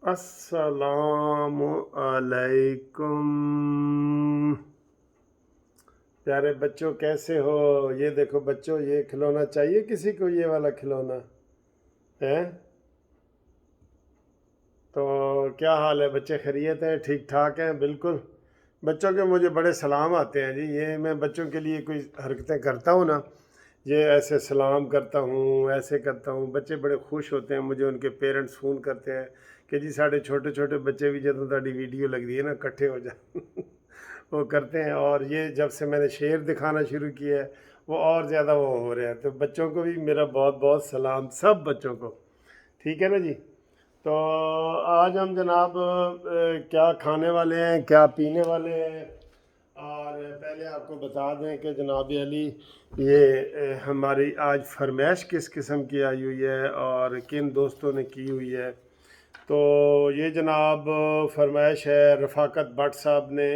السلام علیکم پیارے بچوں، کیسے ہو؟ یہ دیکھو بچوں، یہ کھلونا چاہیے کسی کو؟ یہ والا کھلونا ہے؟ تو کیا حال ہے بچے؟ خیریت ہیں؟ ٹھیک ٹھاک ہیں؟ بالکل بچوں کے مجھے بڑے سلام آتے ہیں جی۔ یہ میں بچوں کے لیے کوئی حرکتیں کرتا ہوں نا، یہ ایسے سلام کرتا ہوں، ایسے کرتا ہوں، بچے بڑے خوش ہوتے ہیں۔ مجھے ان کے پیرنٹس فون کرتے ہیں کہ جی ساڑھے چھوٹے چھوٹے بچے بھی جدوں تہاڈی ویڈیو لگ دی ہے نا کٹھے ہو جائیں وہ کرتے ہیں۔ اور یہ جب سے میں نے شعر دکھانا شروع کیا ہے وہ اور زیادہ وہ ہو رہے ہیں۔ تو بچوں کو بھی میرا بہت بہت سلام، سب بچوں کو، ٹھیک ہے نا جی؟ تو آج ہم جناب کیا کھانے والے ہیں، کیا پینے والے ہیں؟ اور پہلے آپ کو بتا دیں کہ جناب علی، یہ ہماری آج فرمائش کس قسم کی آئی ہوئی ہے اور کن دوستوں نے کی ہوئی ہے؟ تو یہ جناب فرمائش ہے رفاقت بٹ صاحب نے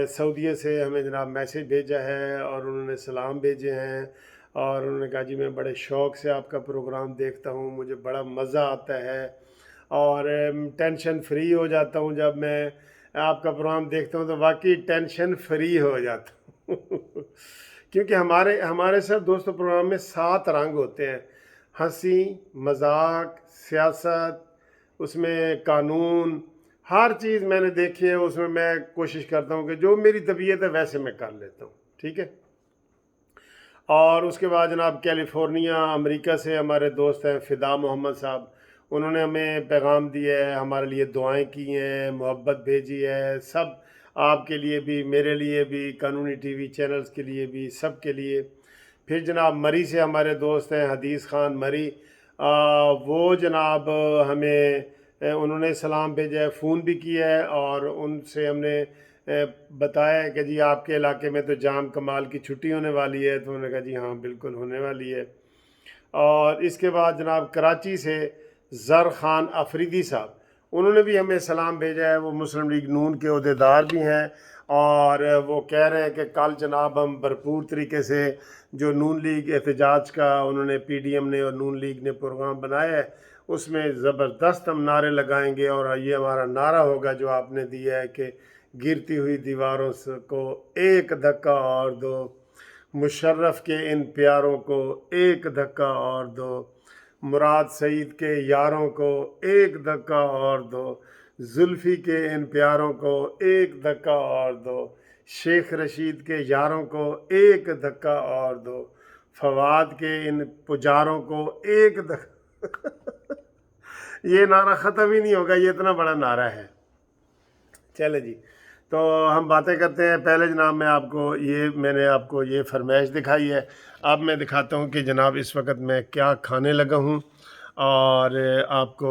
سعودیہ سے ہمیں جناب میسیج بھیجا ہے اور انہوں نے سلام بھیجے ہیں، اور انہوں نے کہا جی میں بڑے شوق سے آپ کا پروگرام دیکھتا ہوں، مجھے بڑا مزہ آتا ہے اور ٹینشن فری ہو جاتا ہوں جب میں آپ کا پروگرام دیکھتا ہوں، تو واقعی ٹینشن فری ہو جاتا ہوں کیونکہ ہمارے ساتھ دوستوں پروگرام میں 7 رنگ ہوتے ہیں: ہنسی، مذاق، سیاست، اس میں قانون، ہر چیز میں نے دیکھی ہے۔ اس میں کوشش کرتا ہوں کہ جو میری طبیعت ہے ویسے میں کر لیتا ہوں، ٹھیک ہے؟ اور اس کے بعد جناب کیلیفورنیا امریکہ سے ہمارے دوست ہیں فدا محمد صاحب، انہوں نے ہمیں پیغام دیا ہے، ہمارے لیے دعائیں کی ہیں، محبت بھیجی ہے، سب آپ کے لیے بھی، میرے لیے بھی، قانونی ٹی وی چینلز کے لیے بھی، سب کے لیے۔ پھر جناب مری سے ہمارے دوست ہیں حدیث خان مری، وہ جناب ہمیں انہوں نے سلام بھیجا ہے، فون بھی کیا ہے، اور ان سے ہم نے بتایا ہے کہ جی آپ کے علاقے میں تو جام کمال کی چھٹی ہونے والی ہے، تو انہوں نے کہا جی ہاں بالکل ہونے والی ہے۔ اور اس کے بعد جناب کراچی سے زر خان افریدی صاحب، انہوں نے بھی ہمیں سلام بھیجا ہے، وہ مسلم لیگ نون کے عہدیدار بھی ہیں، اور وہ کہہ رہے ہیں کہ کل جناب ہم بھرپور طریقے سے جو نون لیگ احتجاج کا انہوں نے پی ڈی ایم نے اور نون لیگ نے پروگرام بنایا ہے، اس میں زبردست ہم نعرے لگائیں گے، اور یہ ہمارا نعرہ ہوگا جو آپ نے دیا ہے کہ گرتی ہوئی دیواروں کو ایک دھکا اور دو، مشرف کے ان پیاروں کو ایک دھکا اور دو، مراد سعید کے یاروں کو ایک دھکا اور دو، زلفی کے ان پیاروں کو ایک دھکا اور دو، شیخ رشید کے یاروں کو ایک دھکا اور دو، فواد کے ان پجاروں کو ایک دھکا یہ نعرہ ختم ہی نہیں ہوگا، یہ اتنا بڑا نعرہ ہے۔ چلے جی، تو ہم باتیں کرتے ہیں۔ پہلے جناب میں نے آپ کو یہ فرمائش دکھائی ہے، اب میں دکھاتا ہوں کہ جناب اس وقت میں کیا کھانے لگا ہوں، اور آپ کو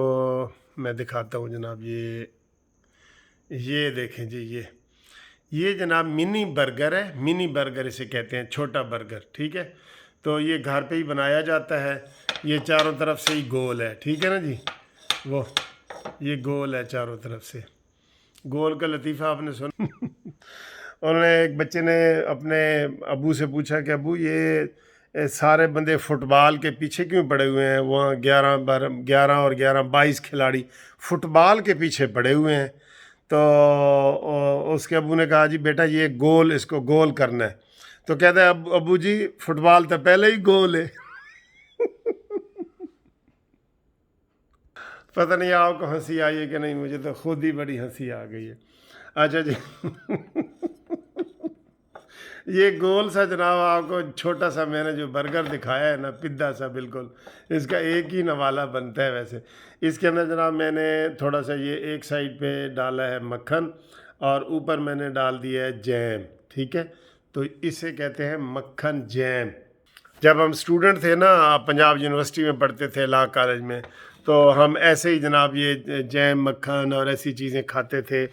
میں دکھاتا ہوں جناب یہ دیکھیں جی، یہ جناب منی برگر ہے، منی برگر اسے کہتے ہیں، چھوٹا برگر، ٹھیک ہے؟ تو یہ گھر پہ ہی بنایا جاتا ہے، یہ چاروں طرف سے ہی گول ہے، ٹھیک ہے نا جی؟ وہ یہ گول ہے چاروں طرف سے، گول کا لطیفہ آپ نے سنا انہوں نے ایک بچے نے اپنے ابو سے پوچھا کہ ابو یہ سارے بندے فٹ بال کے پیچھے کیوں پڑے ہوئے ہیں؟ وہاں 11 اور 11 22 کھلاڑی فٹ بال کے پیچھے پڑے ہوئے ہیں۔ تو اس کے ابو نے کہا جی بیٹا یہ گول، اس کو گول کرنا ہے۔ تو کہتا ہے ابو جی فٹ بال تو پہلے ہی گول ہے پتہ نہیں آپ کو ہنسی آئی ہے کہ نہیں، مجھے تو خود ہی بڑی ہنسی آ گئی ہے۔ اچھا جی یہ گول سا جناب آپ کو چھوٹا سا میں نے جو برگر دکھایا ہے نا، پدھا سا بالکل، اس کا ایک ہی نوالا بنتا ہے ویسے۔ اس کے اندر جناب میں نے تھوڑا سا یہ ایک سائڈ پہ ڈالا ہے مکھن، اور اوپر میں نے ڈال دیا ہے جیم، ٹھیک ہے؟ تو اسے کہتے ہیں مکھن جیم۔ جب ہم اسٹوڈنٹ تھے نا، پنجاب یونیورسٹی میں پڑھتے تھے لا کالج میں، تو ہم ایسے ہی جناب یہ جیم مکھن اور ایسی چیزیں کھاتے تھے،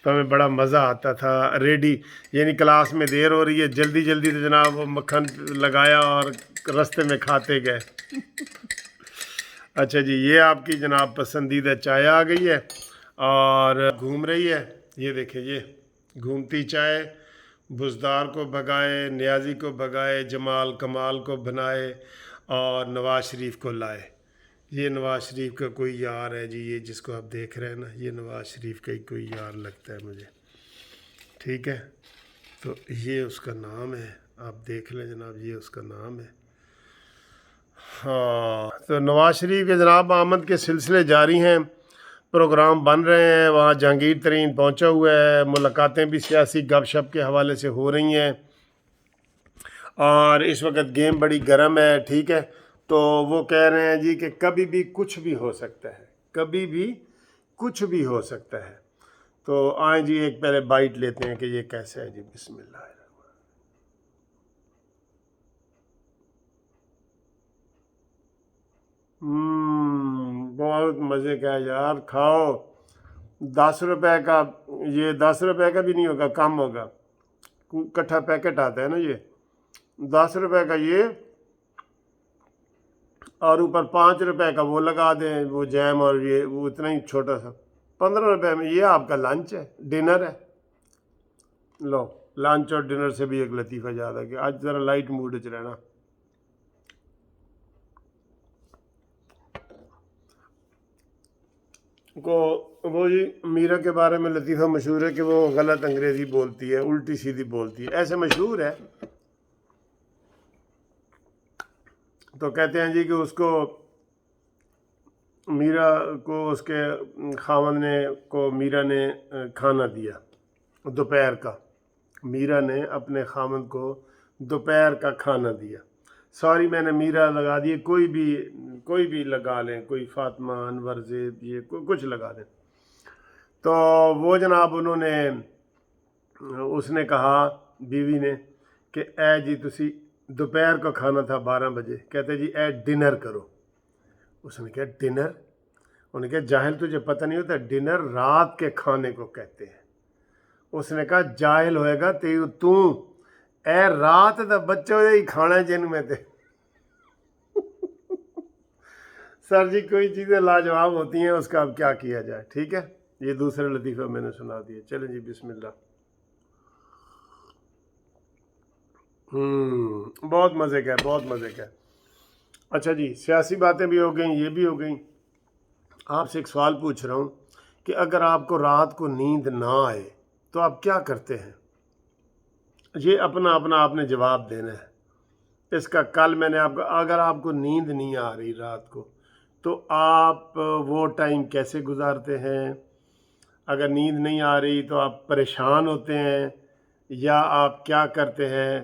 تو ہمیں بڑا مزہ آتا تھا۔ ریڈی یعنی کلاس میں دیر ہو رہی ہے، جلدی جلدی تو جناب وہ مکھن لگایا اور رستے میں کھاتے گئے اچھا جی، یہ آپ کی جناب پسندیدہ چائے آ گئی ہے اور گھوم رہی ہے، یہ دیکھیں، یہ گھومتی چائے بزدار کو بھگائے، نیازی کو بھگائے، جمال کمال کو بنائے اور نواز شریف کو لائے۔ یہ نواز شریف کا کوئی یار ہے جی، یہ جس کو آپ دیکھ رہے ہیں نا، یہ نواز شریف کا ہی کوئی یار لگتا ہے مجھے، ٹھیک ہے؟ تو یہ اس کا نام ہے، آپ دیکھ لیں جناب، یہ اس کا نام ہے۔ ہاں، تو نواز شریف کے جناب آمد کے سلسلے جاری ہیں، پروگرام بن رہے ہیں، وہاں جہانگیر ترین پہنچا ہوا ہے، ملاقاتیں بھی سیاسی گپ شپ کے حوالے سے ہو رہی ہیں، اور اس وقت گیم بڑی گرم ہے، ٹھیک ہے؟ تو وہ کہہ رہے ہیں جی کہ کبھی بھی کچھ بھی ہو سکتا ہے، کبھی بھی کچھ بھی ہو سکتا ہے۔ تو آئیں جی ایک پہلے بائٹ لیتے ہیں کہ یہ کیسے ہے جی، بسم اللہ الرحمن۔ بہت مزے کا ہے یار، کھاؤ۔ 10 روپے کا، یہ 10 روپے کا بھی نہیں ہوگا، کم ہوگا، کٹھا پیکٹ آتا ہے نا یہ، 10 روپے کا یہ، اور اوپر 5 روپے کا وہ لگا دیں، وہ جیم، اور یہ وہ اتنا ہی چھوٹا سا، 15 روپے میں یہ آپ کا لنچ ہے، ڈنر ہے۔ لو، لنچ اور ڈنر سے بھی ایک لطیفہ یاد ہے کہ آج ذرا لائٹ موڈ چ رہنا۔ کو وہ جی میرا کے بارے میں لطیفہ مشہور ہے کہ وہ غلط انگریزی بولتی ہے، الٹی سیدھی بولتی ہے، ایسے مشہور ہے۔ تو کہتے ہیں جی کہ اس کو میرا کو اس کے خاوند نے کو میرا نے کھانا دیا دوپہر کا، میرا نے اپنے خاوند کو دوپہر کا کھانا دیا، سوری میں نے میرا لگا دیے، کوئی بھی لگا لیں، کوئی فاطمہ، انور، زیب، یہ کچھ لگا دیں۔ تو وہ جناب انہوں نے، اس نے کہا بیوی نے کہ اے جی تسی دوپہر کو کھانا تھا 12 بجے، کہتے جی اے ڈنر کرو۔ اس نے کہا ڈنر؟ انہوں نے کہا جاہل تجھے پتہ نہیں ہوتا، ڈنر رات کے کھانے کو کہتے ہیں۔ اس نے کہا جاہل ہوئے گا تو اے رات دا بچوں ہی کھانا جن میں تے۔ سر جی کوئی چیزیں لاجواب ہوتی ہیں، اس کا اب کیا کیا جائے، ٹھیک ہے؟ یہ دوسرے لطیفہ میں نے سنا دیے، چلیں جی بسم اللہ۔ بہت مزے کا ہے، بہت مزے کا ہے۔ اچھا جی، سیاسی باتیں بھی ہو گئیں، یہ بھی ہو گئیں۔ آپ سے ایک سوال پوچھ رہا ہوں کہ اگر آپ کو رات کو نیند نہ آئے تو آپ کیا کرتے ہیں؟ یہ اپنا آپ نے جواب دینا ہے اس کا۔ کل میں نے آپ کو، اگر آپ کو نیند نہیں آ رہی رات کو تو آپ وہ ٹائم کیسے گزارتے ہیں؟ اگر نیند نہیں آ رہی تو آپ پریشان ہوتے ہیں یا آپ کیا کرتے ہیں؟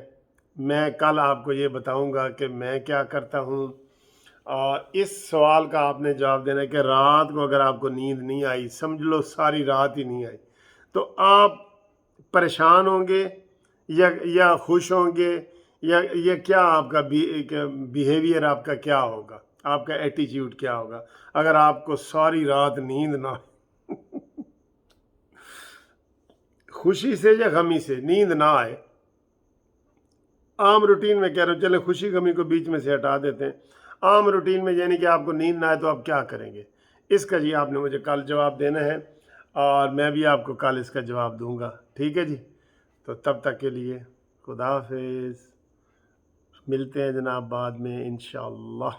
میں کل آپ کو یہ بتاؤں گا کہ میں کیا کرتا ہوں، اور اس سوال کا آپ نے جواب دینا ہے کہ رات کو اگر آپ کو نیند نہیں آئی، سمجھ لو ساری رات ہی نہیں آئی، تو آپ پریشان ہوں گے یا خوش ہوں گے، یا کیا آپ کا بیہیویئر آپ کا کیا ہوگا، آپ کا ایٹیچیوڈ کیا ہوگا اگر آپ کو ساری رات نیند نہ آئے؟ خوشی سے یا غمی سے نیند نہ آئے؟ عام روٹین میں کہہ رہا ہوں، چلے خوشی غمی کو بیچ میں سے ہٹا دیتے ہیں، عام روٹین میں یعنی کہ آپ کو نیند نہ آئے تو آپ کیا کریں گے؟ اس کا جی آپ نے مجھے کل جواب دینا ہے، اور میں بھی آپ کو کل اس کا جواب دوں گا، ٹھیک ہے جی؟ تو تب تک کے لیے خدا حافظ، ملتے ہیں جناب بعد میں انشاءاللہ۔